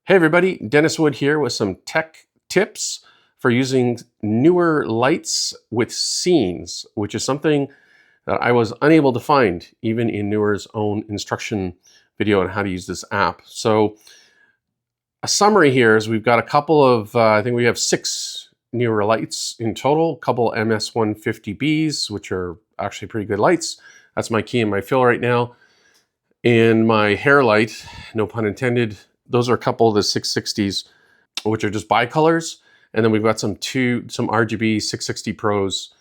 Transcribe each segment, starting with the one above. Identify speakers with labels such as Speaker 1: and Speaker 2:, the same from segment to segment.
Speaker 1: Hey everybody, Dennis Wood here with some tech tips for using Neewer lights with scenes, which is something that I was unable to find even in Neewer's own instruction video on how to use this app. So a summary here is we've got a couple of, I think we have 6 Neewer lights in total, a couple MS150Bs, which are actually pretty good lights. That's my key and my fill right now. And my hair light, no pun intended, those are a couple of the 660s, which are just bicolors. And then we've got some RGB 660 Pros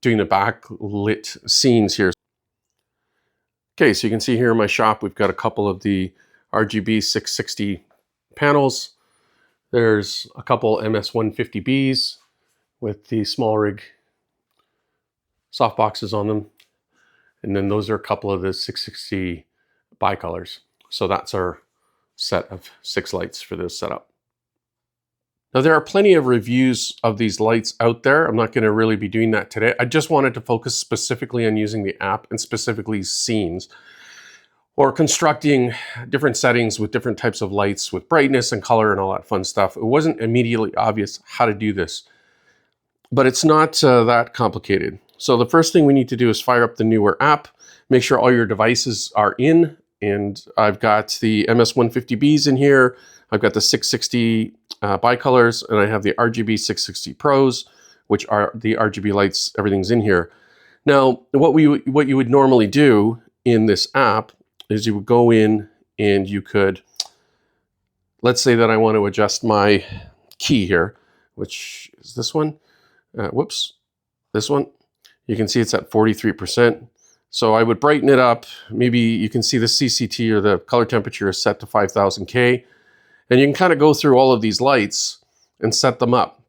Speaker 1: doing the backlit scenes here. Okay, so you can see here in my shop, we've got a couple of the RGB 660 panels. There's a couple MS150Bs with the small rig soft boxes on them. And then those are a couple of the 660 bicolors. So that's our set of 6 lights for this setup. Now there are plenty of reviews of these lights out there. I'm not going to really be doing that today. I just wanted to focus specifically on using the app and specifically scenes or constructing different settings with different types of lights with brightness and color and all that fun stuff. It wasn't immediately obvious how to do this, but it's not that complicated. So the first thing we need to do is fire up the Neewer app, make sure all your devices are in. And I've got the MS150Bs in here. I've got the 660 bicolors, and I have the RGB 660 Pros, which are the RGB lights. Everything's in here. Now, what you would normally do in this app is you would go in and you could, let's say that I want to adjust my key here, which is this one. This one. You can see it's at 43%. So I would brighten it up. Maybe you can see the CCT or the color temperature is set to 5000K. And you can kind of go through all of these lights and set them up.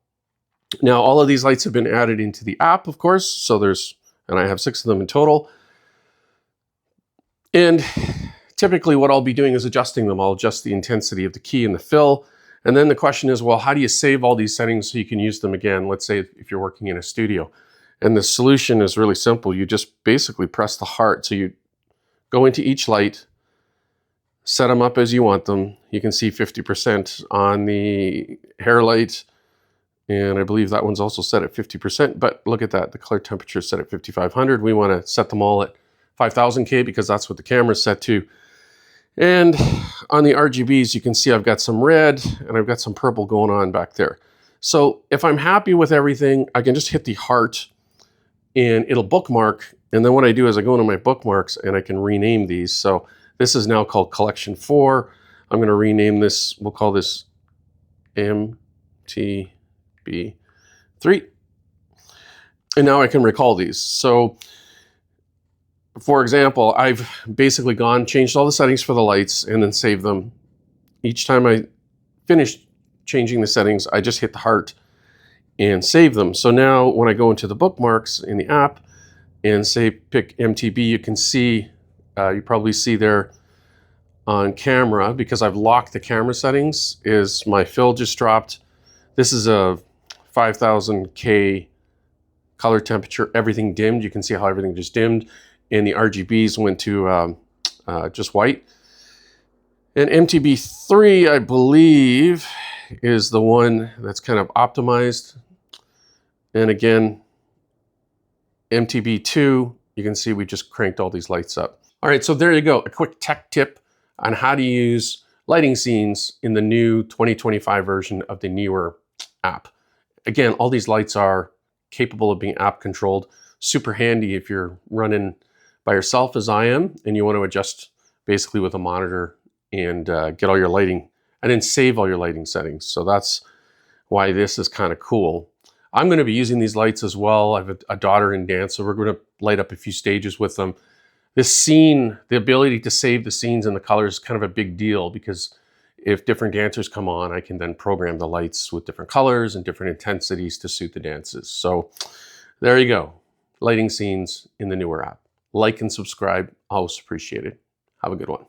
Speaker 1: Now, all of these lights have been added into the app, of course. So and I have 6 of them in total. And typically what I'll be doing is adjusting them. I'll adjust the intensity of the key and the fill. And then the question is, well, how do you save all these settings so you can use them again? Let's say if you're working in a studio. And the solution is really simple. You just basically press the heart. So you go into each light, set them up as you want them. You can see 50% on the hair light. And I believe that one's also set at 50%. But look at that. The color temperature is set at 5500. We want to set them all at 5000K because that's what the camera's set to. And on the RGBs, you can see I've got some red and I've got some purple going on back there. So if I'm happy with everything, I can just hit the heart and it'll bookmark. And then what I do is I go into my bookmarks and I can rename these. So this is now called Collection 4. I'm going to rename this, we'll call this MTB3. And now I can recall these. So for example, I've basically changed all the settings for the lights and then saved them. Each time I finish changing the settings, I just hit the heart and save them. So now when I go into the bookmarks in the app and say pick MTB, you can see, you probably see there on camera, because I've locked the camera settings, is my fill just dropped. This is a 5000K color temperature, everything dimmed. You can see how everything just dimmed. And the RGBs went to just white. And MTB3, I believe, is the one that's kind of optimized. And again, MTB2, you can see we just cranked all these lights up. All right, so there you go. A quick tech tip on how to use lighting scenes in the new 2025 version of the Neewer app. Again, all these lights are capable of being app controlled. Super handy if you're running by yourself as I am, and you want to adjust basically with a monitor and get all your lighting and then save all your lighting settings. So that's why this is kind of cool. I'm going to be using these lights as well. I have a daughter in dance, so we're going to light up a few stages with them. This scene, the ability to save the scenes and the colors is kind of a big deal, because if different dancers come on, I can then program the lights with different colors and different intensities to suit the dances. So there you go. Lighting scenes in the Neewer app. Like and subscribe, always appreciated. Have a good one.